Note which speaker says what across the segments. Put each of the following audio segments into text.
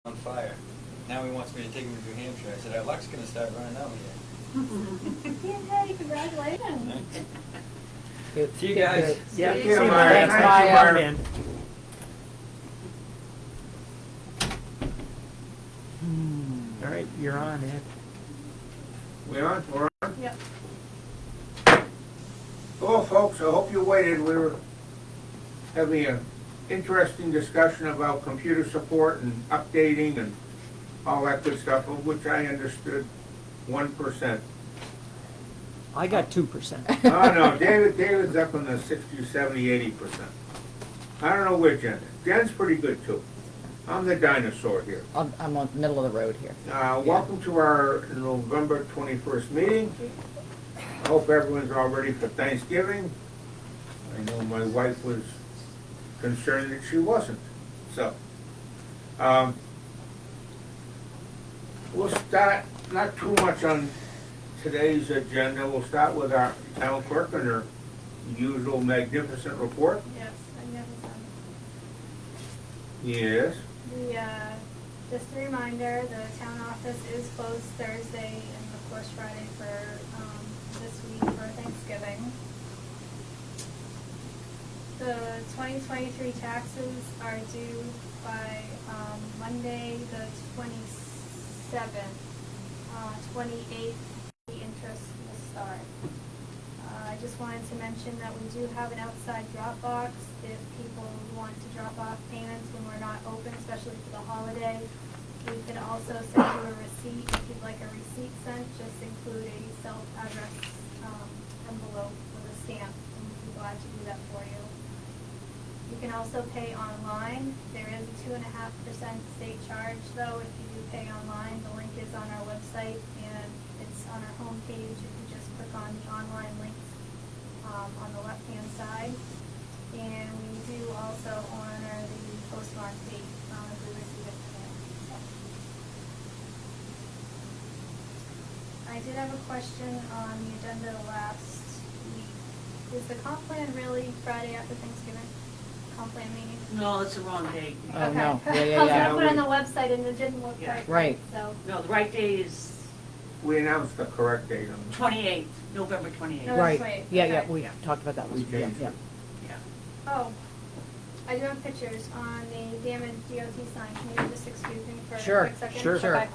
Speaker 1: on fire. Now he wants me to take him to New Hampshire. I said, our luck's gonna start running out here.
Speaker 2: Yay, congratulations.
Speaker 1: See you guys.
Speaker 3: Yeah,
Speaker 2: See
Speaker 3: see
Speaker 2: you,
Speaker 3: you,
Speaker 2: Mark.
Speaker 3: Mark.
Speaker 2: Thanks,
Speaker 3: Mark.
Speaker 2: Mark.
Speaker 3: All right, you're on, Ed.
Speaker 4: We on? We're on?
Speaker 2: Yep.
Speaker 4: Hello, folks. I hope you waited. We were having an interesting discussion about computer support and updating and all that good stuff, of which I understood 1%.
Speaker 3: I got 2%.
Speaker 4: Oh, no, David's up in the 60, 70, 80%. I don't know where Jen is. Jen's pretty good, too. I'm the dinosaur here.
Speaker 5: I'm on the middle of the road here.
Speaker 4: Welcome to our November 21st meeting. I hope everyone's all ready for Thanksgiving. I know my wife was concerned that she wasn't. So, we'll start, not too much on today's agenda. We'll start with our town clerk and her usual magnificent report.
Speaker 2: Yes, magnificent.
Speaker 4: Yes.
Speaker 2: Just a reminder, the town office is closed Thursday and of course Friday for this week for Thanksgiving. The 2023 taxes are due by Monday the 27th. 28th, the interest will start. I just wanted to mention that we do have an outside drop box if people want to drop off payments when we're not open, especially for the holiday. We can also send you a receipt if you'd like a receipt sent. Just include a self-address envelope with a stamp, and we'd be glad to do that for you. You can also pay online. There is a 2.5% state charge, though, if you do pay online. The link is on our website, and it's on our homepage. If you just click on the online links on the left-hand side. And we do also honor the postmark fee if we receive it today. I did have a question on the agenda last week. Is the comp plan really Friday after Thanksgiving? Comp plan meeting?
Speaker 6: No, it's the wrong date.
Speaker 5: Oh,
Speaker 2: Okay.
Speaker 5: no. Yeah,
Speaker 2: I was
Speaker 5: yeah.
Speaker 2: gonna put it on the website and it didn't look
Speaker 6: Yeah.
Speaker 2: quite
Speaker 5: Right.
Speaker 2: so.
Speaker 6: No, the right date is
Speaker 4: We announced the correct date on the
Speaker 6: 28th, November 28th.
Speaker 2: No,
Speaker 5: Right.
Speaker 2: that's right.
Speaker 5: Yeah, yeah,
Speaker 2: Okay.
Speaker 5: we talked about that.
Speaker 4: We
Speaker 5: Yeah,
Speaker 4: changed
Speaker 5: yeah.
Speaker 4: it.
Speaker 6: Yeah.
Speaker 2: Oh, I do have pictures on the damaged DOT sign. Can you just excuse me for
Speaker 5: Sure,
Speaker 2: a quick second?
Speaker 5: sure, sure.
Speaker 2: Okay.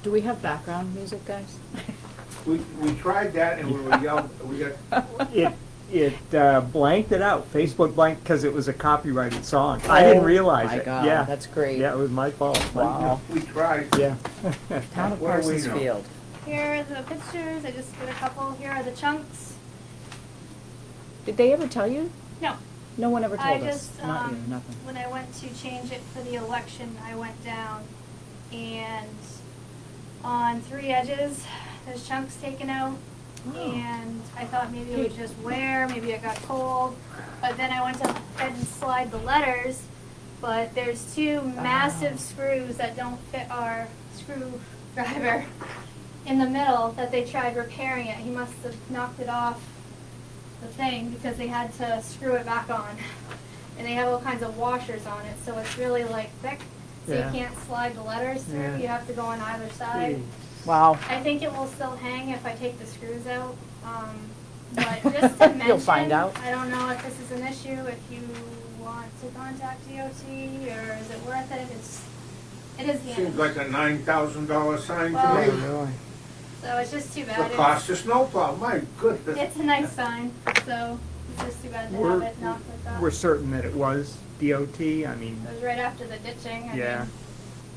Speaker 5: Do we have background music, guys?
Speaker 4: We tried that and we were yelled, we got,
Speaker 3: It blanked it out. Facebook blanked because it was a copyrighted song. I didn't realize
Speaker 5: my
Speaker 3: it.
Speaker 5: God,
Speaker 3: Yeah.
Speaker 5: that's great.
Speaker 3: Yeah, it was my fault.
Speaker 5: Wow.
Speaker 4: we tried.
Speaker 3: Yeah.
Speaker 5: Town of
Speaker 4: What do we
Speaker 5: Parsons
Speaker 4: know?
Speaker 5: Field.
Speaker 2: Here are the pictures. I just did a couple. Here are the chunks.
Speaker 5: Did they ever tell you?
Speaker 2: No.
Speaker 5: No one ever
Speaker 2: I
Speaker 5: told us.
Speaker 2: just,
Speaker 5: Not you, nothing.
Speaker 2: when I went to change it for the election, I went down and on 3 edges, there's chunks taken out.
Speaker 5: Oh.
Speaker 2: And I thought maybe it would just wear, maybe it got cold. But then I went to ahead and slide the letters, but there's 2 massive screws that don't fit our screwdriver in the middle that they tried repairing it. He must have knocked it off the thing because they had to screw it back on. And they have all kinds of washers on it, so it's really like thick, so
Speaker 3: Yeah.
Speaker 2: you can't slide the letters through.
Speaker 3: Yeah.
Speaker 2: You have to go on either side.
Speaker 3: Jeez.
Speaker 5: Wow.
Speaker 2: I think it will still hang if I take the screws out. But just to mention,
Speaker 5: You'll find out.
Speaker 2: I don't know if this is an issue, if you want to contact DOT, or is it worth it? It is
Speaker 4: Seems
Speaker 2: damaged.
Speaker 4: like a $9,000 sign
Speaker 2: Well,
Speaker 4: to
Speaker 3: Oh,
Speaker 4: me.
Speaker 3: really?
Speaker 2: So it's just too
Speaker 4: The
Speaker 2: bad.
Speaker 4: cost of snowplow, my goodness.
Speaker 2: It's a nice sign, so it's just too bad to have
Speaker 3: We're-
Speaker 2: it knocked like that.
Speaker 3: We're certain that it was DOT. I mean,
Speaker 2: It was right after the ditching. I
Speaker 3: yeah,
Speaker 2: mean,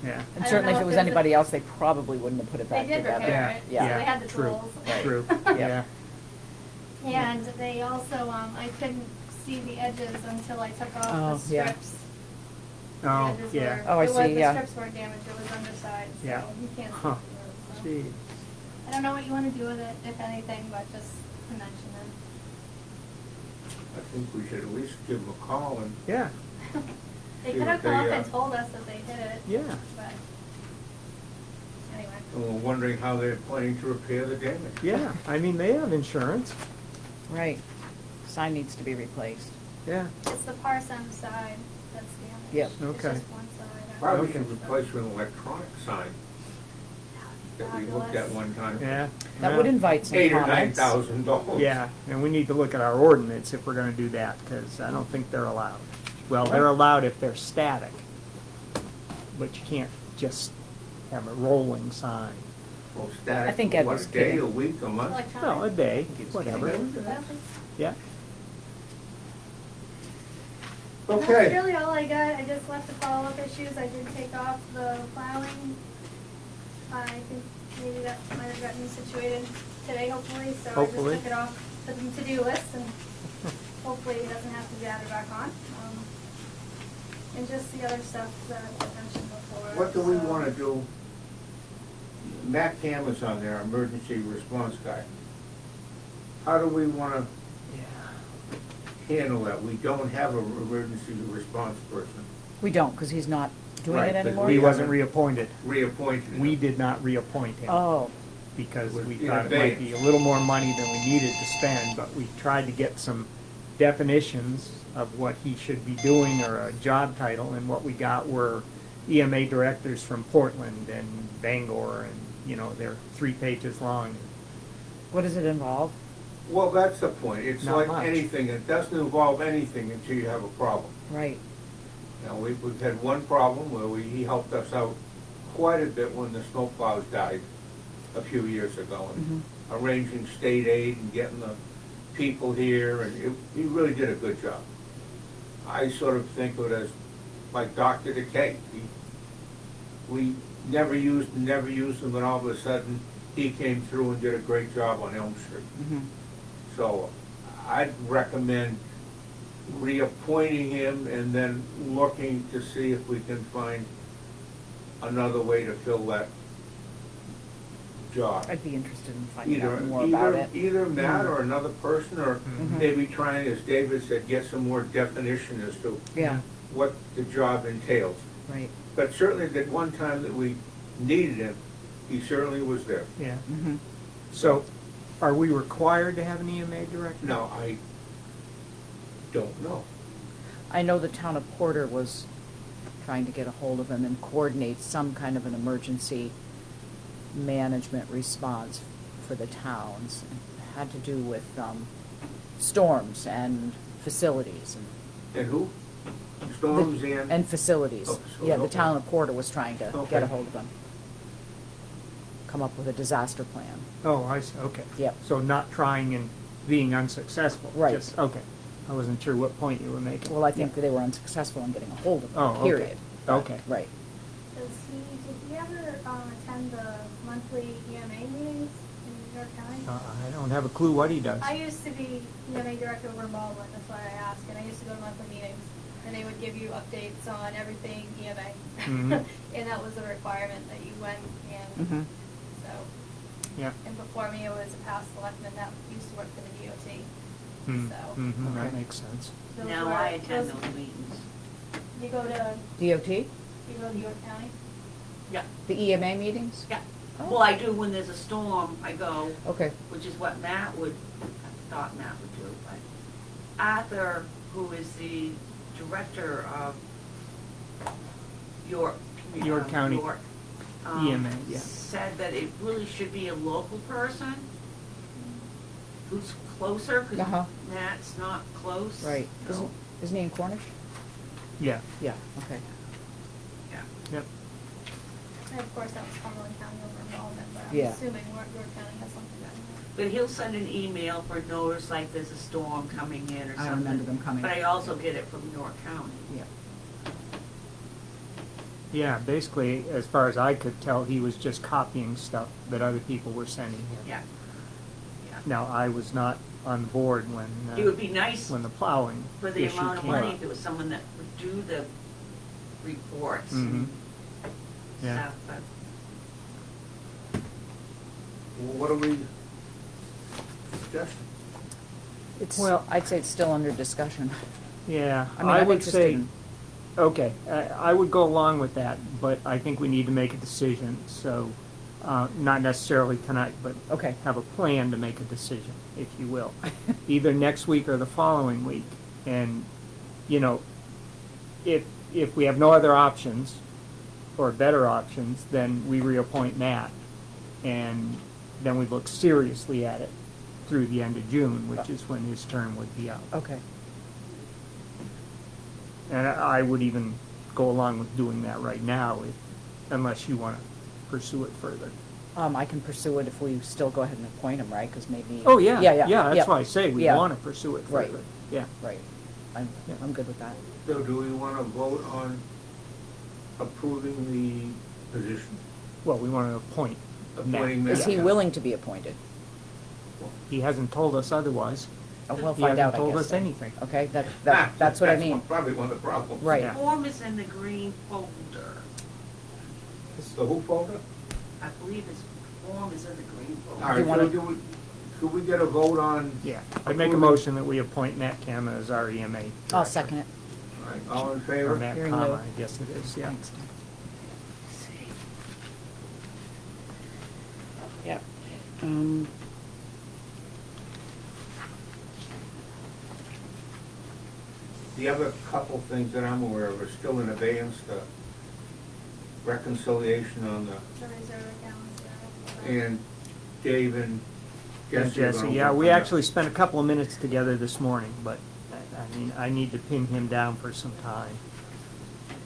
Speaker 3: yeah.
Speaker 5: And
Speaker 2: I
Speaker 5: certainly
Speaker 2: don't
Speaker 5: if
Speaker 2: know
Speaker 5: it was
Speaker 2: if there's
Speaker 5: anybody else, they probably wouldn't have put it
Speaker 2: They
Speaker 5: back
Speaker 2: did
Speaker 5: together.
Speaker 2: repair it, so
Speaker 5: Yeah.
Speaker 2: they had the
Speaker 3: True.
Speaker 2: tools.
Speaker 3: True.
Speaker 5: Yeah.
Speaker 3: Yeah.
Speaker 2: And they also, I couldn't see the edges until I took off
Speaker 5: Oh,
Speaker 2: the
Speaker 5: yeah.
Speaker 2: strips. The
Speaker 3: Oh,
Speaker 2: edges
Speaker 3: yeah.
Speaker 2: were-
Speaker 5: Oh, I
Speaker 2: it was-
Speaker 5: see, yeah.
Speaker 2: The strips weren't damaged, it was underside, so
Speaker 3: Yeah.
Speaker 2: you can't see
Speaker 3: Huh.
Speaker 2: through it. So.
Speaker 3: Gee.
Speaker 2: I don't know what you want to do with it, if anything, but just to mention
Speaker 4: I think we should at least give them a call and,
Speaker 3: Yeah.
Speaker 2: it. They
Speaker 4: See
Speaker 2: could have
Speaker 4: what
Speaker 2: come up
Speaker 4: they,
Speaker 2: and told us that they hit it,
Speaker 3: Yeah.
Speaker 2: but anyway.
Speaker 4: and we're wondering how they're planning to repair the damage.
Speaker 3: Yeah. I mean, they have insurance.
Speaker 5: Right. Sign needs to be replaced.
Speaker 3: Yeah,
Speaker 2: It's the Parsem side that's damaged.
Speaker 5: Yep.
Speaker 2: It's
Speaker 3: Okay.
Speaker 2: just one side.
Speaker 4: Probably
Speaker 3: Okay.
Speaker 4: should replace with an electronic sign that we looked at
Speaker 2: Fabulous.
Speaker 4: one time.
Speaker 3: yeah.
Speaker 5: That
Speaker 3: yeah.
Speaker 5: would invite some
Speaker 4: $8,000 or
Speaker 5: comments.
Speaker 4: $9,000.
Speaker 3: Yeah, and we need to look at our ordinance if we're gonna do that, because I don't think they're allowed. Well, they're allowed if they're static, but you can't just have a rolling sign.
Speaker 4: Well, static,
Speaker 5: I think Ed
Speaker 4: what,
Speaker 5: was
Speaker 4: a day,
Speaker 5: kidding.
Speaker 4: a week, a month?
Speaker 2: Electronic.
Speaker 3: No, a day,
Speaker 5: It's
Speaker 3: whatever.
Speaker 2: That's
Speaker 3: Yeah,
Speaker 4: Okay.
Speaker 2: really all I got. I just left the follow-up issues. I did take off the plowing. I think maybe that might have gotten situated today, hopefully, so
Speaker 3: Hopefully.
Speaker 2: I just took it off the to-do list, and hopefully it doesn't have to be added back on. And just the other stuff that I mentioned before.
Speaker 4: What do we
Speaker 2: so-
Speaker 4: wanna do? Matt Cam is on there, emergency response guy. How do we wanna
Speaker 3: yeah.
Speaker 4: handle that? We don't have an emergency response person
Speaker 5: We don't, because he's not doing
Speaker 4: Right,
Speaker 5: it
Speaker 4: but
Speaker 5: anymore?
Speaker 3: He
Speaker 4: we-
Speaker 3: wasn't reappointed.
Speaker 4: reappointed.
Speaker 3: We did not reappoint him.
Speaker 5: Oh,
Speaker 3: Because
Speaker 4: Was
Speaker 3: we
Speaker 4: in
Speaker 3: thought it might be a little more money than we needed to spend, but we tried to get some definitions of what he should be doing or a job title, and what we got were EMA directors from Portland and Bangor, and, you know, they're 3 pages long.
Speaker 5: what does it involve?
Speaker 4: Well, that's the point. It's
Speaker 3: Not
Speaker 4: like
Speaker 3: much.
Speaker 4: anything. It doesn't involve anything until you have a problem.
Speaker 5: Right.
Speaker 4: Now, we've had one problem where he helped us out quite a bit when the snowplows died a few years ago, and arranging state aid and getting the people here, and he really did a good job. I sort of think of it as like Dr. Decay. We never used him, and all of a sudden, he came through and did a great job on Elm Street.
Speaker 5: Mhm.
Speaker 4: So I'd recommend reappointing him and then looking to see if we can find another way to fill that job.
Speaker 5: I'd be interested in finding
Speaker 4: Either,
Speaker 5: out more about it.
Speaker 4: either Matt or another person, or
Speaker 5: Mhm.
Speaker 4: maybe trying, as David said, get some more definition as to
Speaker 5: Yeah,
Speaker 4: what the job entails.
Speaker 5: right.
Speaker 4: But certainly that one time that we needed him, he certainly was there.
Speaker 3: Yeah.
Speaker 5: Mhm.
Speaker 3: So, are we required to have an EMA director?
Speaker 4: Now, I don't know.
Speaker 5: I know the town of Porter was trying to get a hold of him and coordinate some kind of an emergency management response for the towns. It had to do with storms and facilities
Speaker 4: And who? Storms
Speaker 5: and facilities.
Speaker 4: Oh, so-
Speaker 5: Yeah, the
Speaker 4: okay.
Speaker 5: town of Porter was trying to
Speaker 4: Okay.
Speaker 5: get a hold of him. Come up with a disaster plan.
Speaker 3: Oh, I see, okay.
Speaker 5: Yep.
Speaker 3: So not trying and being unsuccessful?
Speaker 5: Right.
Speaker 3: Just- Okay. I wasn't sure what point you were making.
Speaker 5: Well, I think that they were unsuccessful in getting a hold of
Speaker 3: Oh,
Speaker 5: him,
Speaker 3: okay.
Speaker 5: period.
Speaker 3: Okay.
Speaker 5: Right.
Speaker 2: Did he ever attend the monthly EMA meetings in New York County?
Speaker 3: I don't have a clue what he does.
Speaker 2: I used to be EMA director over in Baldwin, that's why I asked, and I used to go to monthly meetings, and they would give you updates on everything EMA.
Speaker 3: Mhm.
Speaker 2: And that was a requirement that you went and,
Speaker 5: Mhm.
Speaker 2: so,
Speaker 3: Yeah.
Speaker 2: and before me, it was a past selectman that used to work for the DOT,
Speaker 3: Mm,
Speaker 2: so.
Speaker 3: mhm, That
Speaker 5: Okay.
Speaker 3: makes sense.
Speaker 2: those
Speaker 6: Now
Speaker 2: were-
Speaker 6: I attend
Speaker 2: those-
Speaker 6: those meetings.
Speaker 2: You go to,
Speaker 5: DOT?
Speaker 2: you go to York County?
Speaker 6: Yeah,
Speaker 5: The EMA meetings?
Speaker 6: yeah.
Speaker 5: Oh.
Speaker 6: Well, I do when there's a storm, I go,
Speaker 5: Okay.
Speaker 6: which is what Matt would, I thought Matt would do, but Arthur, who is the director of York.
Speaker 3: York County
Speaker 6: York,
Speaker 3: EMA, yeah.
Speaker 6: said that it really should be a local person who's closer, because
Speaker 5: Uh-huh.
Speaker 6: Matt's not close.
Speaker 5: Right.
Speaker 6: So,
Speaker 5: Isn't he in Cornish?
Speaker 3: Yeah.
Speaker 5: Yeah, okay.
Speaker 6: yeah.
Speaker 3: Yep.
Speaker 2: And of course, that was Cumberland County over in Baldwin, but I'm
Speaker 5: Yeah.
Speaker 2: assuming York County has something down
Speaker 6: But he'll send an email for notice like there's a storm coming in or something.
Speaker 5: I remember them coming.
Speaker 6: But I also get it from York County.
Speaker 5: Yeah.
Speaker 3: Yeah, basically, as far as I could tell, he was just copying stuff that other people were sending him.
Speaker 6: Yeah. Yeah.
Speaker 3: Now, I was not on board when,
Speaker 6: It would be nice
Speaker 3: when the plowing
Speaker 6: for the
Speaker 3: issue
Speaker 6: amount of
Speaker 3: came
Speaker 6: money
Speaker 3: up.
Speaker 6: if there was someone that would do the reports
Speaker 3: Mhm.
Speaker 6: and
Speaker 3: Yeah.
Speaker 6: stuff, but
Speaker 4: Well, what are we suggesting?
Speaker 5: It's,
Speaker 3: Well-
Speaker 5: I'd say it's still under discussion.
Speaker 3: Yeah,
Speaker 5: I mean,
Speaker 3: I
Speaker 5: I'm
Speaker 3: would
Speaker 5: interested
Speaker 3: say,
Speaker 5: in-
Speaker 3: okay, I would go along with that, but I think we need to make a decision, so Not necessarily tonight, but
Speaker 5: Okay.
Speaker 3: have a plan to make a decision, if you will, either next week or the following week. And, you know, if we have no other options or better options, then we reappoint Matt. And then we look seriously at it through the end of June, which is when his term would be out.
Speaker 5: Okay.
Speaker 3: And I would even go along with doing that right now, unless you want to pursue it further.
Speaker 5: I can pursue it if we still go ahead and appoint him, right? Because maybe.
Speaker 3: Oh, yeah,
Speaker 5: Yeah,
Speaker 3: that's
Speaker 5: yeah.
Speaker 3: why I say we
Speaker 5: Yeah.
Speaker 3: want to pursue it
Speaker 5: Right.
Speaker 3: further. Yeah.
Speaker 5: Right.
Speaker 3: Yeah.
Speaker 5: I'm good with that.
Speaker 4: So do we want to vote on approving the position?
Speaker 3: Well, we want to appoint
Speaker 4: Appointing
Speaker 3: Matt.
Speaker 5: Is he
Speaker 4: Yeah.
Speaker 5: willing to be appointed?
Speaker 3: He hasn't told us otherwise.
Speaker 5: Oh, we'll
Speaker 3: He
Speaker 5: find out,
Speaker 3: hasn't
Speaker 5: I
Speaker 3: told
Speaker 5: guess.
Speaker 3: us
Speaker 5: then.
Speaker 3: anything.
Speaker 5: Okay, that's what I mean.
Speaker 4: Probably one of the problems.
Speaker 5: Right.
Speaker 3: Yeah.
Speaker 6: Form is in the green folder.
Speaker 4: The who folder?
Speaker 6: I believe his form is in the green
Speaker 4: All
Speaker 6: folder.
Speaker 4: right,
Speaker 5: you wanna-
Speaker 4: should we get a vote on?
Speaker 3: Yeah. I'd make a motion that we appoint Matt Kama as our EMA director.
Speaker 5: I'll second it.
Speaker 4: All right, all in
Speaker 3: Or
Speaker 4: favor?
Speaker 3: Matt
Speaker 5: Hearing
Speaker 3: Kama,
Speaker 5: no-
Speaker 3: I guess it is, yeah.
Speaker 5: Thanks, Tim.
Speaker 7: Yep.
Speaker 4: The other couple things that I'm aware of are still in abeyance, the reconciliation on
Speaker 2: The reserve accounts, yeah.
Speaker 4: and Dave and
Speaker 3: And
Speaker 4: Jesse. are
Speaker 3: Jesse,
Speaker 4: gonna
Speaker 3: yeah,
Speaker 4: work
Speaker 3: we
Speaker 4: on
Speaker 3: actually spent a couple of minutes together this morning, but, I mean, I need to pin him down for some time.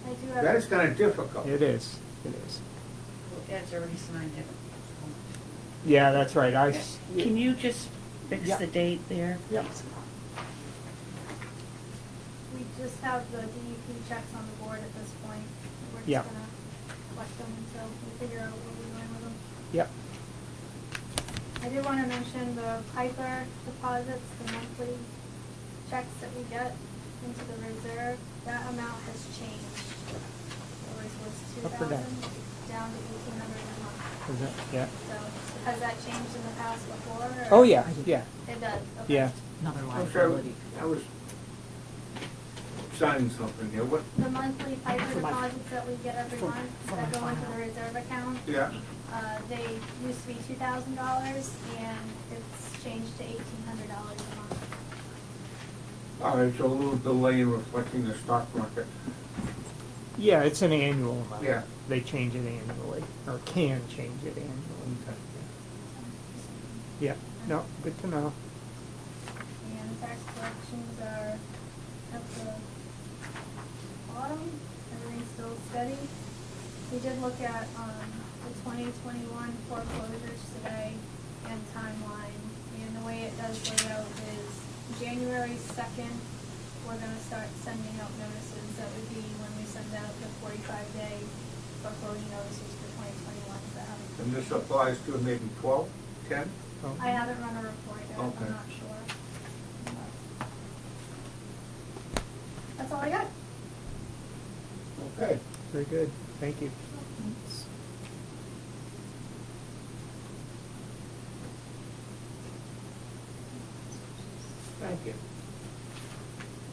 Speaker 2: I do
Speaker 4: that.
Speaker 2: have.
Speaker 4: That is kind of difficult.
Speaker 3: It is, it is.
Speaker 6: Ed's already signed it.
Speaker 3: Yeah, that's right,
Speaker 7: Can you just fix
Speaker 3: Yeah.
Speaker 7: the date there?
Speaker 3: Yep.
Speaker 2: We just have the DEP checks on the board at this point. We're
Speaker 3: Yeah.
Speaker 2: just gonna collect them until we figure out what we're doing with them.
Speaker 3: Yep,
Speaker 2: I did wanna mention the Piper deposits, the monthly checks that we get into the reserve, that amount has changed. It was
Speaker 3: Up or down?
Speaker 2: 2,000, down to 1,800 a month.
Speaker 3: is that, yeah.
Speaker 2: So, has that changed in the past before, or?
Speaker 3: Oh, yeah, yeah,
Speaker 2: It does, okay.
Speaker 3: yeah.
Speaker 5: Another
Speaker 4: I'm sorry,
Speaker 5: liability.
Speaker 4: I was signing something here, what,
Speaker 2: The monthly Piper
Speaker 7: For my-
Speaker 2: deposits that we get every
Speaker 7: for-
Speaker 2: month,
Speaker 7: for
Speaker 2: that
Speaker 7: my
Speaker 2: go into
Speaker 7: file.
Speaker 2: the reserve account,
Speaker 4: yeah,
Speaker 2: they used to be $2,000, and it's changed to $1,800 a month.
Speaker 4: all right, so a little delay in reflecting the stock market.
Speaker 3: Yeah, it's an annual amount.
Speaker 4: Yeah.
Speaker 3: They change it annually, or can change it annually. Yeah, no, good to know.
Speaker 2: And tax collections are at the bottom, everything's still steady. We did look at, the 2021 foreclosures today and timeline, and the way it does lay out is January 2nd, we're gonna start sending out notices. That would be when we send out the 45-day foreclosure notices for 2021 that haven't.
Speaker 4: And this applies to maybe 12, 10?
Speaker 3: Oh,
Speaker 2: I haven't run a report yet,
Speaker 4: Okay.
Speaker 2: I'm not sure. That's all I got.
Speaker 4: Okay.
Speaker 3: very good, thank you.
Speaker 4: Thank you.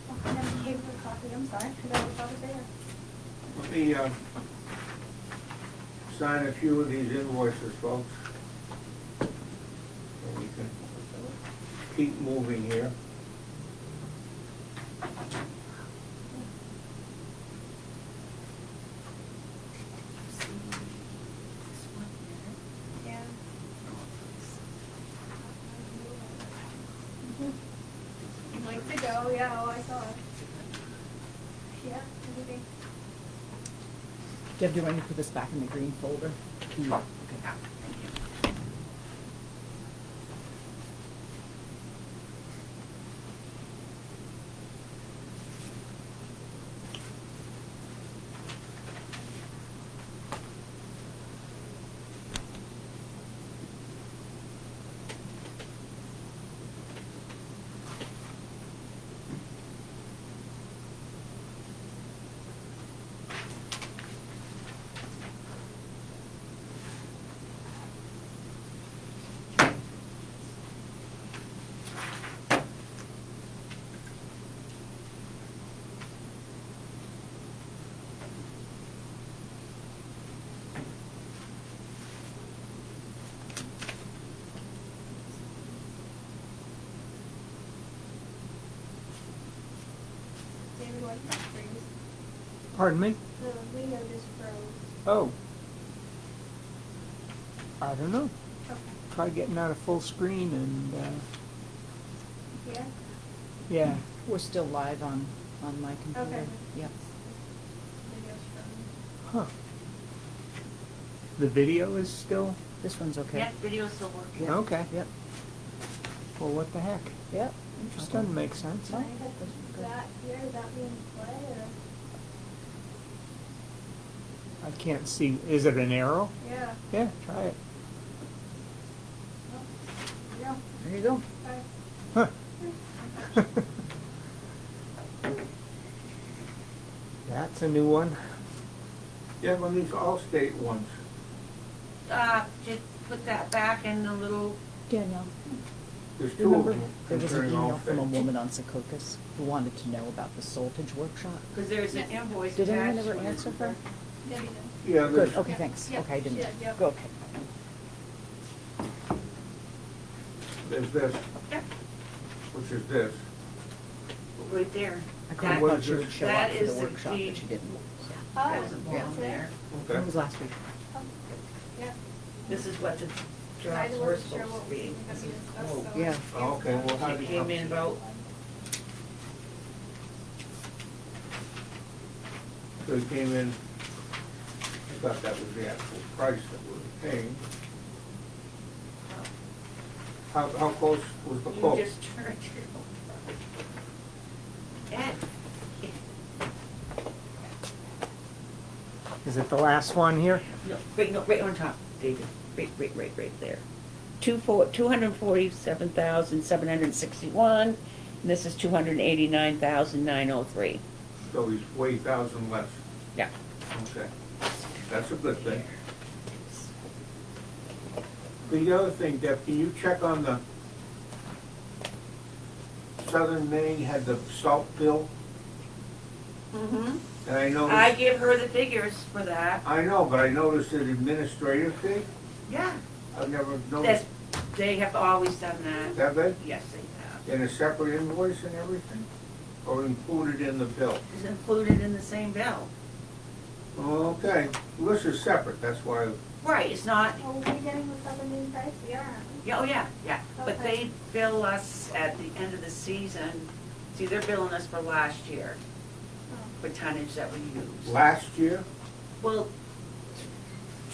Speaker 2: Oh, I never gave her a copy, I'm sorry, I got a copy there.
Speaker 4: Let me, sign a few of these invoices, folks. So we can keep moving here.
Speaker 2: Yeah. You'd like to go, yeah, oh, I saw it. Yeah, everything.
Speaker 5: Deb, do you want me to put this back in the green folder? Yeah. Okay.
Speaker 2: David, what did you freeze?
Speaker 3: Pardon me?
Speaker 2: The window just froze.
Speaker 3: Oh. I don't know.
Speaker 2: Okay.
Speaker 3: Try getting out of full screen and,
Speaker 2: Yeah?
Speaker 3: yeah.
Speaker 5: We're still live on my computer.
Speaker 2: Okay.
Speaker 5: Yep.
Speaker 2: Video's frozen.
Speaker 3: Huh. The video is still?
Speaker 5: This one's okay.
Speaker 6: Yeah, video's still working.
Speaker 5: Yeah.
Speaker 3: Okay.
Speaker 5: Yep.
Speaker 3: Well, what the heck?
Speaker 5: Yep.
Speaker 3: Just doesn't make sense.
Speaker 2: Can I hit that here, does that mean play, or?
Speaker 3: I can't see. Is it an arrow?
Speaker 2: Yeah.
Speaker 3: Yeah, try it.
Speaker 2: Oh, yeah.
Speaker 5: There you go.
Speaker 2: Okay.
Speaker 3: Huh. That's a new one.
Speaker 4: Yeah, well, these Allstate ones.
Speaker 6: Just put that back in the little,
Speaker 5: Danielle,
Speaker 4: There's two of
Speaker 5: remember
Speaker 4: them.
Speaker 5: there was an
Speaker 4: concerning
Speaker 5: email from a
Speaker 4: Allstate.
Speaker 5: woman on Secocas who wanted to know about the Saltage workshop?
Speaker 6: because there's an invoice
Speaker 5: Did anyone
Speaker 6: attached
Speaker 5: ever
Speaker 6: to it.
Speaker 5: answer her?
Speaker 2: Debbie did.
Speaker 4: Yeah,
Speaker 5: Good,
Speaker 4: there's,
Speaker 5: okay, thanks.
Speaker 2: Yeah,
Speaker 5: Okay, I didn't.
Speaker 2: yeah, yeah.
Speaker 5: Go, okay.
Speaker 4: there's this,
Speaker 6: Yeah,
Speaker 4: which is this.
Speaker 6: right there.
Speaker 5: I kind
Speaker 6: That-
Speaker 5: of thought she would show up
Speaker 6: that
Speaker 5: for the
Speaker 6: is the
Speaker 5: workshop,
Speaker 6: deed.
Speaker 5: but she didn't.
Speaker 2: Oh,
Speaker 6: Doesn't
Speaker 5: Yeah.
Speaker 6: belong there.
Speaker 5: It
Speaker 4: Okay.
Speaker 5: was last week.
Speaker 2: Oh, yeah.
Speaker 6: This is what the
Speaker 2: I
Speaker 6: jobs
Speaker 2: wasn't
Speaker 6: were
Speaker 2: sure
Speaker 6: supposed
Speaker 2: what
Speaker 6: to be.
Speaker 2: was gonna
Speaker 6: This
Speaker 2: be
Speaker 6: is
Speaker 2: discussed,
Speaker 6: quote.
Speaker 2: so-
Speaker 5: Yeah.
Speaker 4: Oh, okay, well, how
Speaker 6: It
Speaker 4: did
Speaker 6: came in about,
Speaker 4: So it came in, I thought that was the actual price that we were paying. How close was the
Speaker 6: you
Speaker 4: quote?
Speaker 6: just turned your. Ed,
Speaker 3: Is it the last one here?
Speaker 6: no, right on top, David, right there. 247,761, and this is 289,903.
Speaker 4: So he's way thousand less.
Speaker 6: Yeah.
Speaker 4: Okay. That's a good thing. The other thing, Deb, can you check on the Southern Maine had the salt bill?
Speaker 6: Mm-hmm.
Speaker 4: And I
Speaker 6: I
Speaker 4: noticed,
Speaker 6: give her the figures for that.
Speaker 4: I know, but I noticed an administrative fee.
Speaker 6: Yeah.
Speaker 4: I've never
Speaker 6: That,
Speaker 4: noticed.
Speaker 6: they have always done that.
Speaker 4: Have they?
Speaker 6: Yes, they have.
Speaker 4: In a separate invoice and everything? Or included in the bill?
Speaker 6: It's included in the same bill.
Speaker 4: Okay, well, this is separate, that's why,
Speaker 6: Right, it's not,
Speaker 2: Well, we're getting the Southern price, we are.
Speaker 6: yeah, oh yeah, yeah. But
Speaker 2: Okay.
Speaker 6: they bill us at the end of the season. See, they're billing us for last year, for tonnage that we used.
Speaker 4: last year,
Speaker 6: Well,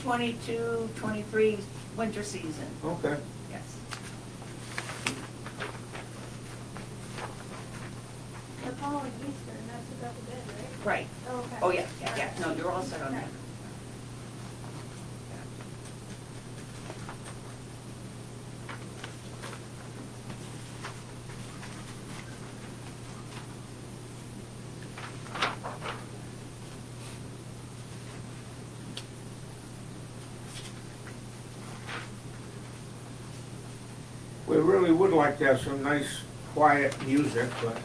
Speaker 6: 22, 23 winter season,
Speaker 4: okay.
Speaker 6: yes.
Speaker 2: The following Easter, and that's about the bid, right?
Speaker 6: Right.
Speaker 2: Oh, okay.
Speaker 6: Oh, yeah, yeah, no, you're all set on that.
Speaker 4: We really would like to have some nice, quiet music, but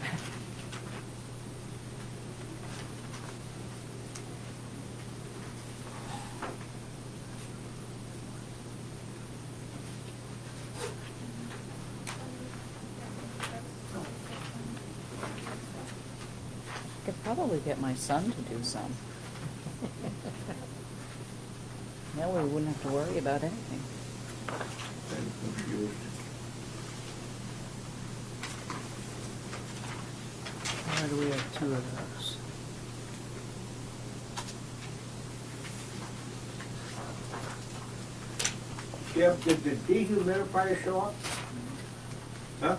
Speaker 5: I could probably get my son to do some. Now we wouldn't have to worry about anything.
Speaker 4: I'm confused.
Speaker 3: Why do we have two of those?
Speaker 4: Deb, did the dehumidifier show up? Huh?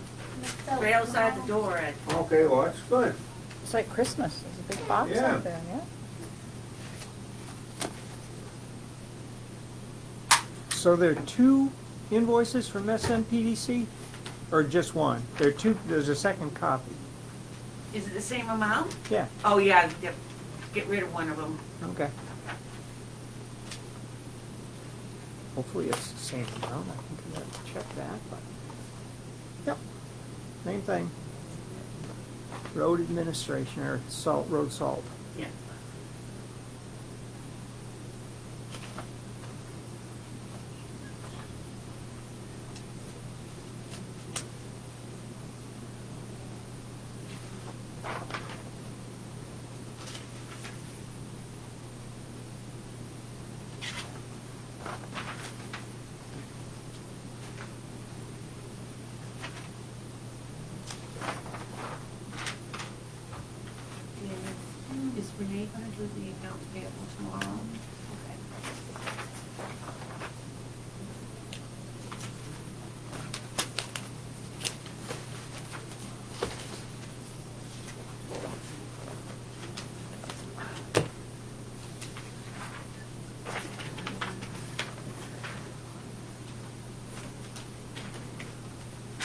Speaker 2: So-
Speaker 6: Right outside the door, Ed.
Speaker 4: Okay, well, that's good.
Speaker 5: It's like Christmas, there's a big box
Speaker 4: Yeah.
Speaker 5: out there, yeah?
Speaker 3: So there are two invoices from SMPDC, or just one? There are two, there's a second copy.
Speaker 6: Is it the same amount?
Speaker 3: Yeah,
Speaker 6: Oh, yeah, get rid of one of them.
Speaker 3: okay. Hopefully it's the same amount, I think I have to check that, but, yep, same thing. Road administration, or salt, road salt.
Speaker 6: Yeah.
Speaker 7: Renee gonna do the accounts payable tomorrow?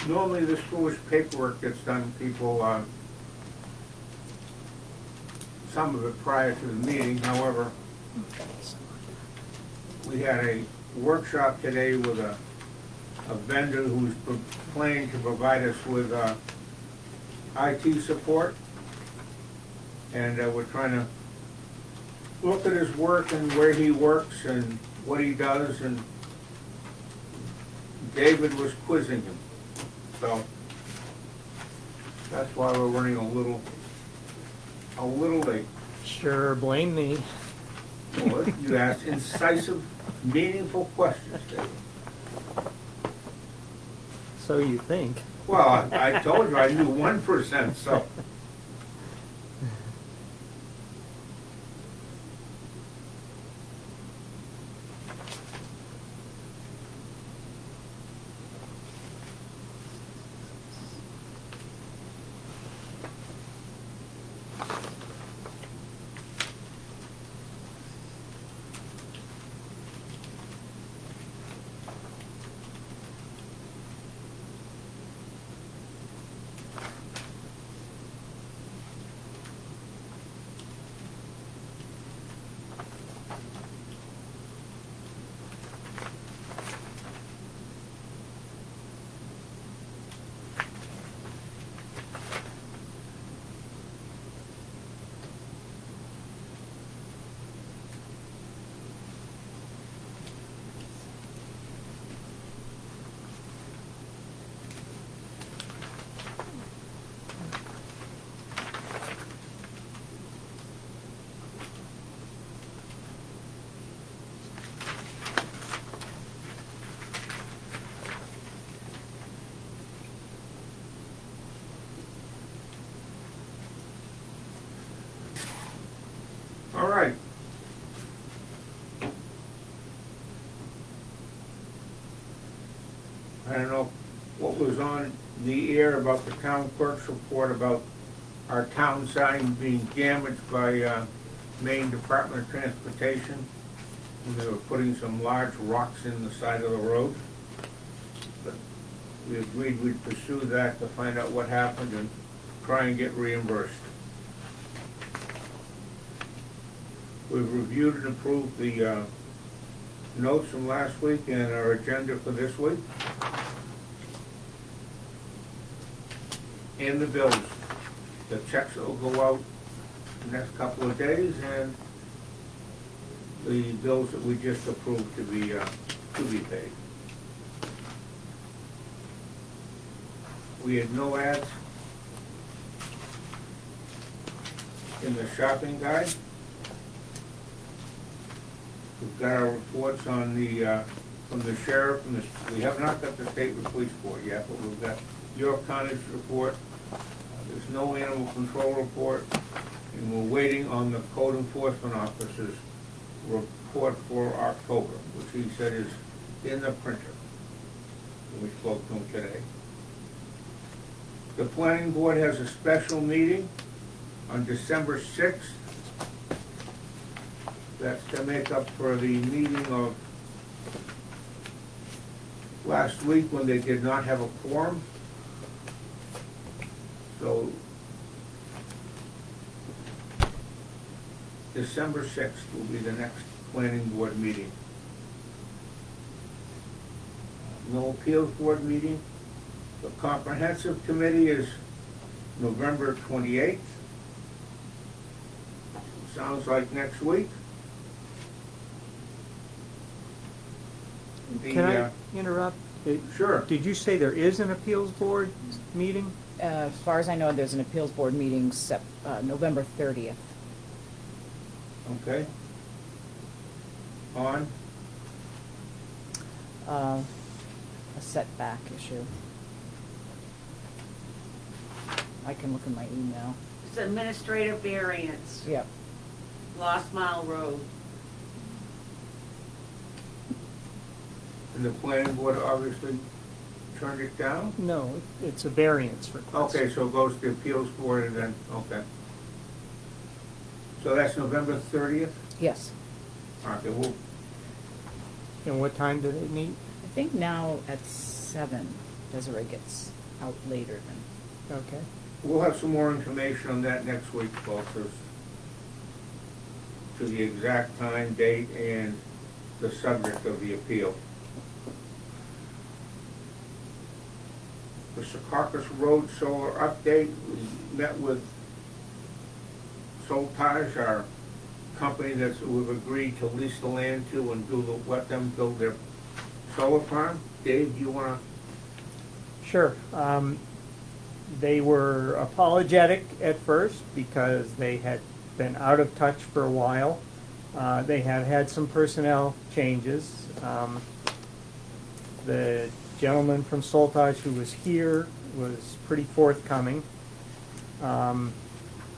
Speaker 4: Normally, this foolish paperwork gets done, people, some of it prior to the meeting. However, we had a workshop today with a vendor who's planning to provide us with IT support. And we're trying to look at his work and where he works and what he does, and David was quizzing him. So that's why we're running a little late.
Speaker 3: Sure, blame me.
Speaker 4: Well, you asked incisive, meaningful questions, David.
Speaker 3: So you think.
Speaker 4: Well, I told you I knew 1%, so. All right. I don't know what was on the air about the town clerk's report about our town sign being damaged by Maine Department of Transportation when they were putting some large rocks in the side of the road. But we agreed we'd pursue that to find out what happened and try and get reimbursed. We've reviewed and approved the notes from last week and our agenda for this week. And the bills. The checks will go out the next couple of days, and the bills that we just approved to be paid. We had no ads in the shopping guide. We've got our reports on the, from the sheriff, and we have not got the state police report yet, but we've got York County's report. There's no animal control report, and we're waiting on the code enforcement officer's report for October, which he said is in the printer. We spoke to him today. The planning board has a special meeting on December 6th. That's to make up for the meeting of last week when they did not have a quorum. So December 6th will be the next planning board meeting. No appeals board meeting. The comprehensive committee is November 28th. Sounds like next week.
Speaker 3: Can I interrupt?
Speaker 4: Sure.
Speaker 3: Did you say there is an appeals board meeting?
Speaker 5: As far as I know, there's an appeals board meeting November 30th.
Speaker 4: Okay. On?
Speaker 5: A setback issue. I can look in my email.
Speaker 6: It's administrative variance.
Speaker 5: Yep.
Speaker 6: Lost Mile Road.
Speaker 4: And the planning board obviously turned it down?
Speaker 3: No, it's a variance request.
Speaker 4: Okay, so it goes to the appeals board and then, okay. So that's November 30th?
Speaker 5: Yes.
Speaker 4: Okay, well,
Speaker 3: And what time do they meet?
Speaker 5: I think now at 7, Desiree gets out later than,
Speaker 3: Okay.
Speaker 4: we'll have some more information on that next week, folks, as to the exact time, date, and the subject of the appeal. The Secaucus Road solar update, we met with Soltage, our company that we've agreed to lease the land to and let them build their solar farm. Dave, do you wanna?
Speaker 3: Sure. They were apologetic at first because they had been out of touch for a while. They have had some personnel changes. The gentleman from Soltage who was here was pretty forthcoming.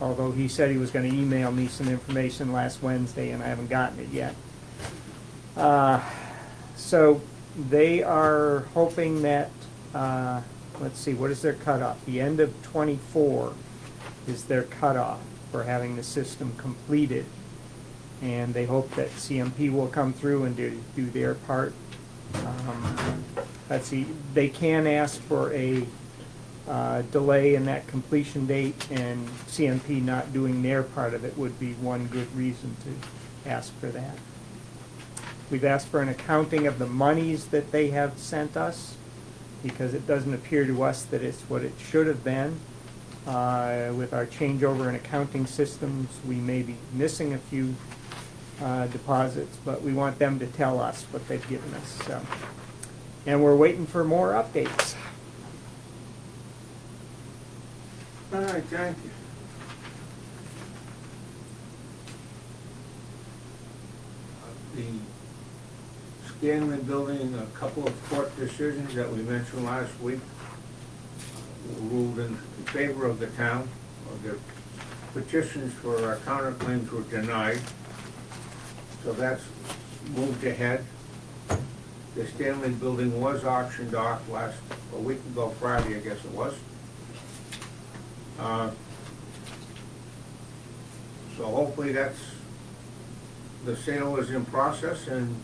Speaker 3: Although he said he was going to email me some information last Wednesday and I haven't gotten it yet. So they are hoping that, let's see, what is their cutoff? The end of '24 is their cutoff for having the system completed. And they hope that CMP will come through and do their part. Let's see, they can ask for a delay in that completion date, and CMP not doing their part of it would be one good reason to ask for that. We've asked for an accounting of the monies that they have sent us, because it doesn't appear to us that it's what it should have been. With our changeover in accounting systems, we may be missing a few deposits, but we want them to tell us what they've given us. So. And we're waiting for more updates.
Speaker 4: All right, thank you. The Scanlon Building, a couple of court decisions that we mentioned last week ruled in favor of the town. Their petitions for our counterclaims were denied, so that's moved ahead. The Stanley Building was auctioned off a week ago Friday, I guess it was. So hopefully the sale is in process and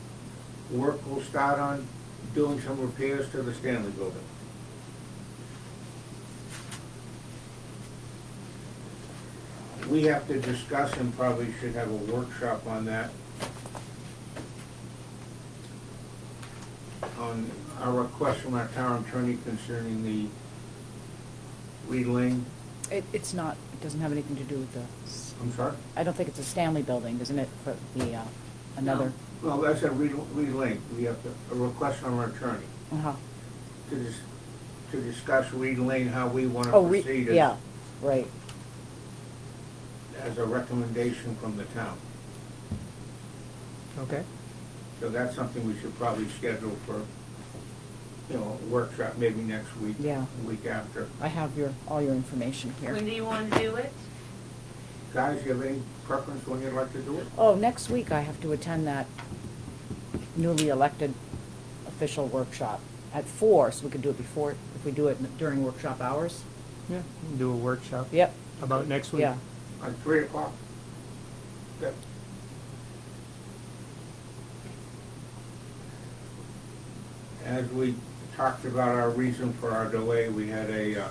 Speaker 4: work will start on doing some repairs to the Stanley Building. We have to discuss and probably should have a workshop on that. On our request from our town attorney concerning the Reed Lane.
Speaker 5: it's not, it doesn't have anything to do with the,
Speaker 4: I'm sorry?
Speaker 5: I don't think it's a Stanley building, isn't it, for the, another?
Speaker 4: Well, that's a Reed Lane. We have a request from our attorney
Speaker 5: Uh-huh.
Speaker 4: to discuss Reed Lane, how we want to
Speaker 5: Oh,
Speaker 4: proceed
Speaker 5: yeah, right.
Speaker 4: as a recommendation from the town.
Speaker 3: Okay.
Speaker 4: So that's something we should probably schedule for, a workshop maybe next week.
Speaker 5: Yeah.
Speaker 4: The week after.
Speaker 5: I have all your information here.
Speaker 6: When do you want to do it?
Speaker 4: Guys, you have any preference when you'd like to do it?
Speaker 5: Oh, next week I have to attend that newly elected official workshop at 4, so we could do it before, if we do it during workshop hours.
Speaker 3: Yeah, we'll do a workshop.
Speaker 5: Yep,
Speaker 3: About next week.
Speaker 5: yeah.
Speaker 4: At 3 o'clock? Good. As we talked about our reason for our delay, we had a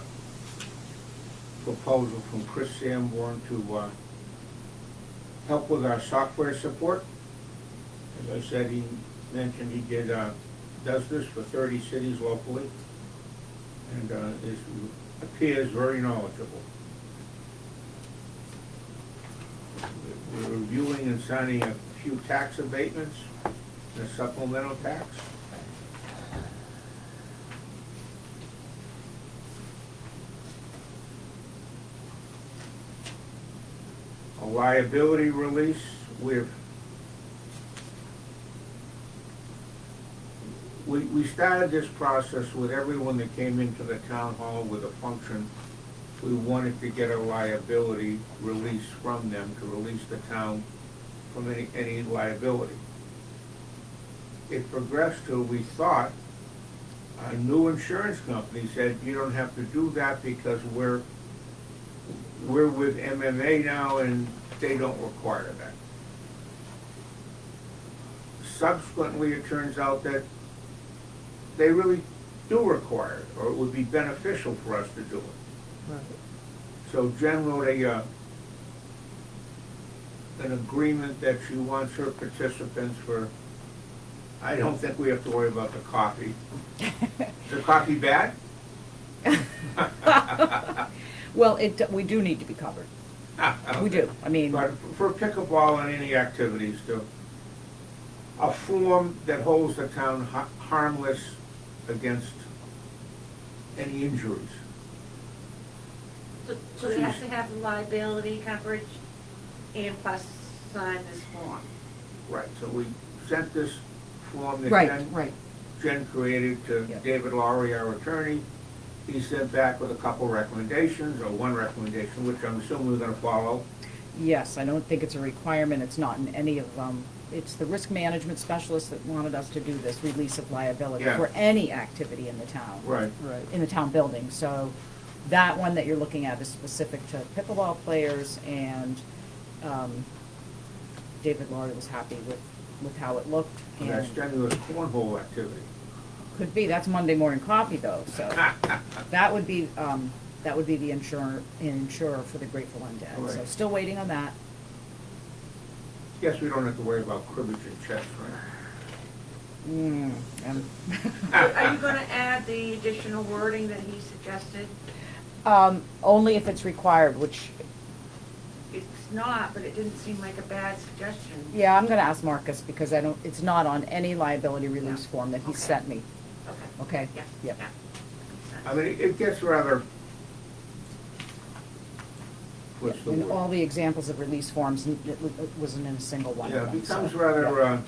Speaker 4: proposal from Chris Sanborn to help with our software support. As I said, he mentioned he does this for 30 cities locally, and appears very knowledgeable. We're reviewing and signing a few tax abatements and a supplemental tax. A liability release, we started this process with everyone that came into the town hall with a function. We wanted to get a liability release from them to release the town from any liability. It progressed to, we thought, a new insurance company said, you don't have to do that because we're with MMA now and they don't require that. Subsequently, it turns out that they really do require it, or it would be beneficial for us to do it.
Speaker 3: Right.
Speaker 4: So Jen wrote an agreement that she wants her participants for, I don't think we have to worry about the coffee. Is the coffee bad?
Speaker 5: Well, we do need to be covered. We do, I mean.
Speaker 4: But for pickleball and any activities, a form that holds the town harmless against any injuries.
Speaker 6: So they have to have liability coverage and plus sign this form.
Speaker 4: Right, so we sent this form that
Speaker 5: Right.
Speaker 4: Jen created to
Speaker 5: Yeah.
Speaker 4: David Lowry, our attorney. He sent back with a couple recommendations, or one recommendation, which I'm assuming we're gonna follow.
Speaker 5: Yes, I don't think it's a requirement, it's not in any of them. It's the risk management specialist that wanted us to do this release of liability
Speaker 4: Yeah.
Speaker 5: for any activity in the town.
Speaker 4: Right.
Speaker 3: Right.
Speaker 5: In the town building, so that one that you're looking at is specific to pickleball players, and David Laurie was happy with how it looked.
Speaker 4: And that
Speaker 5: And
Speaker 4: strenuous cornhole activity.
Speaker 5: could be, that's Monday morning coffee though, so that would be the insurer for the Grateful Undead. So
Speaker 4: Right.
Speaker 5: still waiting on that.
Speaker 4: Guess we don't have to worry about cribbage and chess, right?
Speaker 6: Are you gonna add the additional wording that he suggested?
Speaker 5: Only if it's required, which,
Speaker 6: It's not, but it didn't seem like a bad suggestion.
Speaker 5: yeah, I'm gonna ask Marcus, because it's not on any liability release
Speaker 6: Yeah.
Speaker 5: form that he
Speaker 6: Okay.
Speaker 5: sent me,
Speaker 6: Okay.
Speaker 5: okay?
Speaker 6: Yeah,
Speaker 5: Yep.
Speaker 6: yeah.
Speaker 4: I mean, it gets rather, what's the
Speaker 5: And all
Speaker 4: word?
Speaker 5: the examples of release forms, it wasn't in a single one
Speaker 4: Yeah,
Speaker 5: of
Speaker 4: it
Speaker 5: them,
Speaker 4: becomes
Speaker 5: so,
Speaker 4: rather,
Speaker 5: yeah.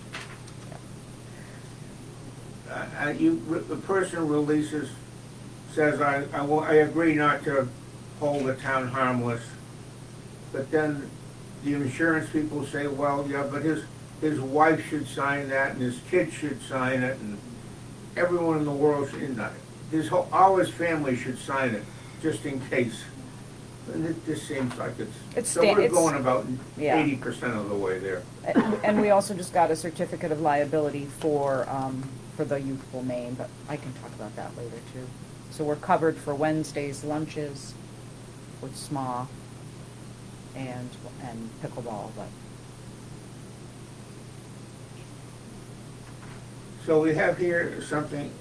Speaker 4: the person releases, says, I agree not to hold the town harmless, but then the insurance people say, well, yeah, but his wife should sign that, and his kids should sign it, and everyone in the world should, all his family should sign it, just in case. And it just seems like so we're going about
Speaker 5: yeah.
Speaker 4: 80% of the way there.
Speaker 5: And we also just got a certificate of liability for the youthful Maine, but I can talk about that later too. So we're covered for Wednesday's lunches with SMA and pickleball, but.
Speaker 4: So we have here something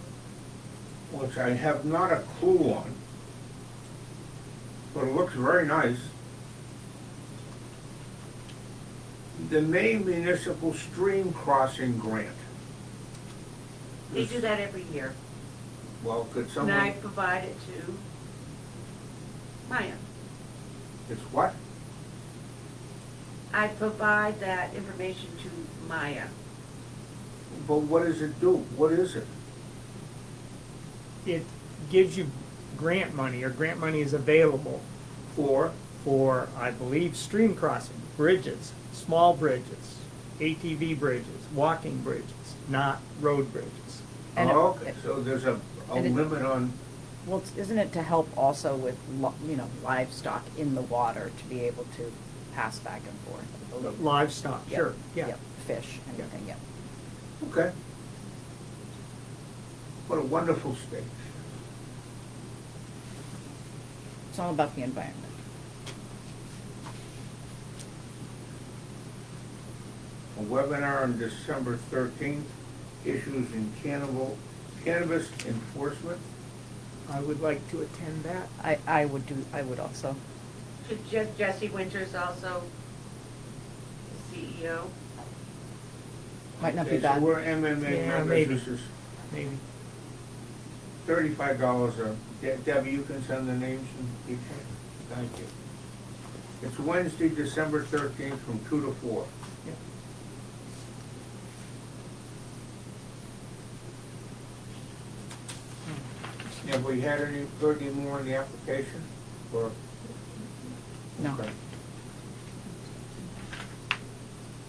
Speaker 4: which I have not a clue on, but it looks very nice. The Maine Municipal Stream Crossing Grant.
Speaker 6: They do that every year.
Speaker 4: Well, could
Speaker 6: And
Speaker 4: someone,
Speaker 6: I provide it to Maya.
Speaker 4: it's what?
Speaker 6: I provide that information to Maya.
Speaker 4: But what does it do? What is it?
Speaker 3: It gives you grant money, or grant money is available for, I believe, stream crossing, bridges, small bridges, ATV bridges, walking bridges, not road bridges.
Speaker 5: And
Speaker 4: Oh, okay, so there's a
Speaker 5: and it-
Speaker 4: limit on,
Speaker 5: Well, isn't it to help also with, livestock in the water to be able to pass back and forth? I believe.
Speaker 3: Livestock,
Speaker 5: Yep,
Speaker 3: sure, yeah.
Speaker 5: yep, fish, anything, yeah.
Speaker 4: okay. What a wonderful state.
Speaker 5: It's all about the environment.
Speaker 4: A webinar on December 13th, issues in cannabis enforcement.
Speaker 3: I would like to attend that.
Speaker 5: I would also.
Speaker 6: Should Jesse Winters also the CEO?
Speaker 5: Might not be
Speaker 4: Okay, so
Speaker 5: bad.
Speaker 4: we're MMA
Speaker 3: Yeah,
Speaker 4: members,
Speaker 3: maybe.
Speaker 4: this is
Speaker 3: Maybe.
Speaker 4: $35 Debbie, you can send the names and people. Thank you. It's Wednesday, December 13th, from 2 to 4.
Speaker 3: Yeah.
Speaker 4: Have we heard any more in the application? Or?
Speaker 5: No.
Speaker 4: Okay.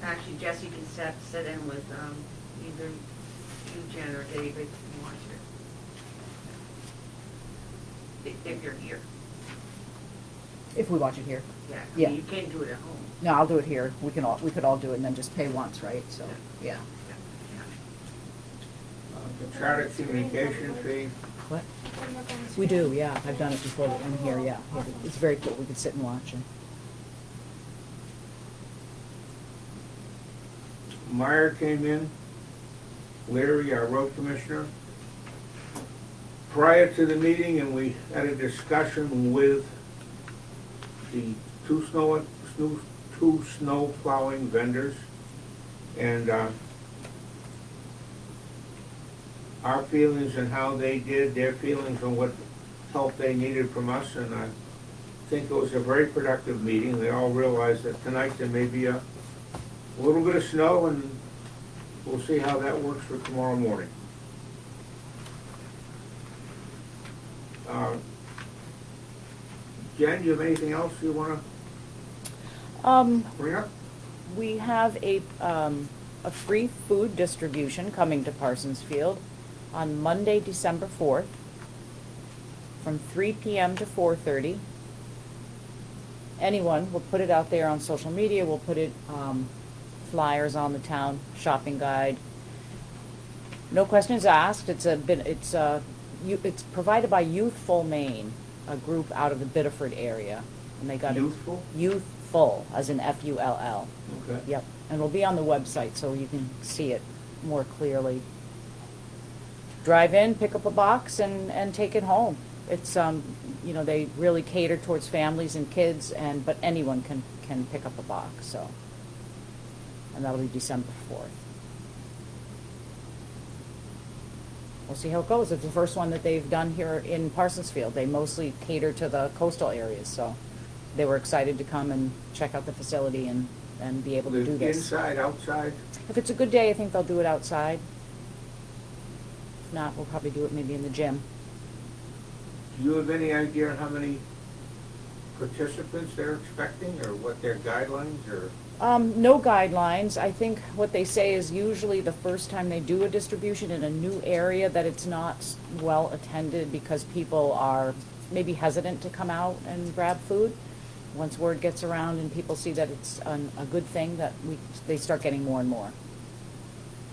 Speaker 6: Actually, Jesse can sit in with, either you, Jen, or David, if you want to. If you're here,
Speaker 5: If we watch it here.
Speaker 6: yeah. I
Speaker 5: Yeah.
Speaker 6: mean, you can't do it at home.
Speaker 5: No, I'll do it here. We could all do it and then just pay once, right? So, yeah.
Speaker 4: The charter communication fee,
Speaker 5: What? We do, yeah. I've done it before in here, yeah. It's very cool. We could sit and watch and.
Speaker 4: Meyer came in, Larry, our road commissioner, prior to the meeting, and we had a discussion with the two snow plowing vendors, and our feelings and how they did, their feelings and what help they needed from us, and I think it was a very productive meeting. They all realized that tonight there may be a little bit of snow, and we'll see how that works for tomorrow morning. Jen, you have anything else you want to bring up?
Speaker 5: We have a free food distribution coming to Parsonsfield on Monday, December 4th, from 3 p.m. to 4:30. Anyone, we'll put it out there on social media, we'll put it, flyers on the town shopping guide. No questions asked. It's provided by Youthful Maine, a group out of the Biddeford area, and they got
Speaker 4: Youthful?
Speaker 5: Youthful, as in Full.
Speaker 4: Okay.
Speaker 5: Yep, and it'll be on the website so you can see it more clearly. Drive in, pick up a box, and take it home. It's they really cater towards families and kids, but anyone can pick up a box. So, and that'll be December 4th. We'll see how it goes. It's the first one that they've done here in Parsonsfield. They mostly cater to the coastal areas, so they were excited to come and check out the facility and be able to do this.
Speaker 4: Inside, outside?
Speaker 5: If it's a good day, I think they'll do it outside. If not, we'll probably do it maybe in the gym.
Speaker 4: Do you have any idea how many participants they're expecting, or what their guidelines are?
Speaker 5: No guidelines. I think what they say is usually the first time they do a distribution in a new area that it's not well attended because people are maybe hesitant to come out and grab food. Once word gets around and people see that it's a good thing, they start getting more and more.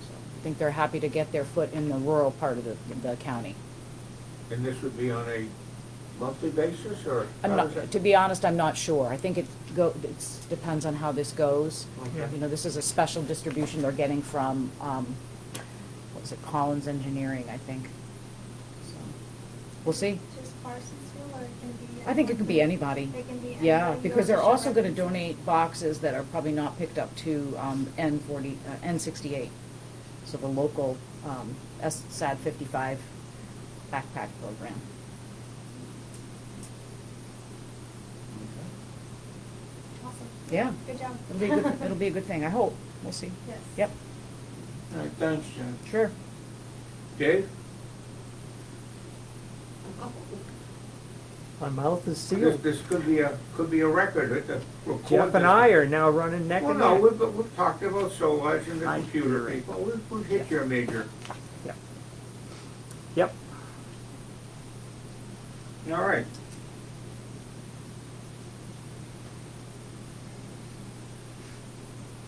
Speaker 5: So I think they're happy to get their foot in the rural part of the county.
Speaker 4: And this would be on a monthly basis, or?
Speaker 5: To be honest, I'm not sure. I think it depends on how this goes.
Speaker 4: Okay.
Speaker 5: This is a special distribution they're getting from, Collins Engineering, I think. So, we'll see.
Speaker 2: Just Parsonsville, or it can be?
Speaker 5: I think it could be anybody.
Speaker 2: It can be anybody.
Speaker 5: Yeah,
Speaker 2: You
Speaker 5: because
Speaker 2: also
Speaker 5: they're also
Speaker 2: shop
Speaker 5: gonna
Speaker 2: at-
Speaker 5: donate boxes that are probably not picked up to, N68. So the local, SAD 55 backpack program.
Speaker 2: Awesome.
Speaker 5: Yeah.
Speaker 2: Good job.
Speaker 5: It'll be a good thing, I hope. We'll see.
Speaker 2: Yes.
Speaker 5: Yep,
Speaker 4: All right, thanks, Jen.
Speaker 5: sure.
Speaker 4: Dave?
Speaker 3: My mouth is sealed.
Speaker 4: This could be a record, to record
Speaker 3: Jeff and
Speaker 4: this.
Speaker 3: I are now running neck
Speaker 4: Well,
Speaker 3: and
Speaker 4: no,
Speaker 3: neck.
Speaker 4: we've talked about Solage and the
Speaker 3: I-
Speaker 4: computer people. We've hit your major.
Speaker 3: Yep.
Speaker 4: All right.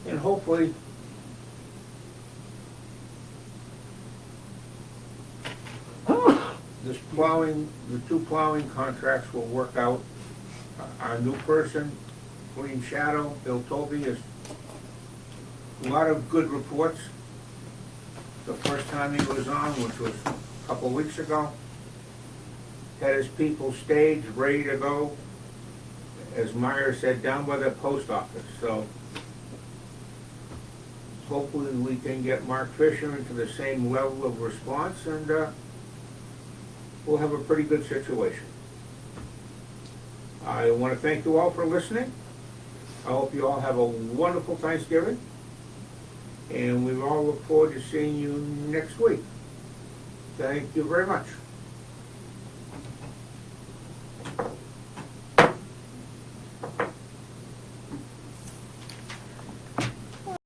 Speaker 4: And hopefully, this plowing, the two plowing contracts will work out. Our new person, Clean Shadow, Bill Toby, has a lot of good reports. The first time he was on, which was a couple weeks ago, had his people staged, ready to go, as Meyer said, down by the post office. So hopefully we can get Mark Fisher into the same level of response, and we'll have a pretty good situation. I want to thank you all for listening. I hope you all have a wonderful Thanksgiving, and we all look forward to seeing you next week. Thank you very much.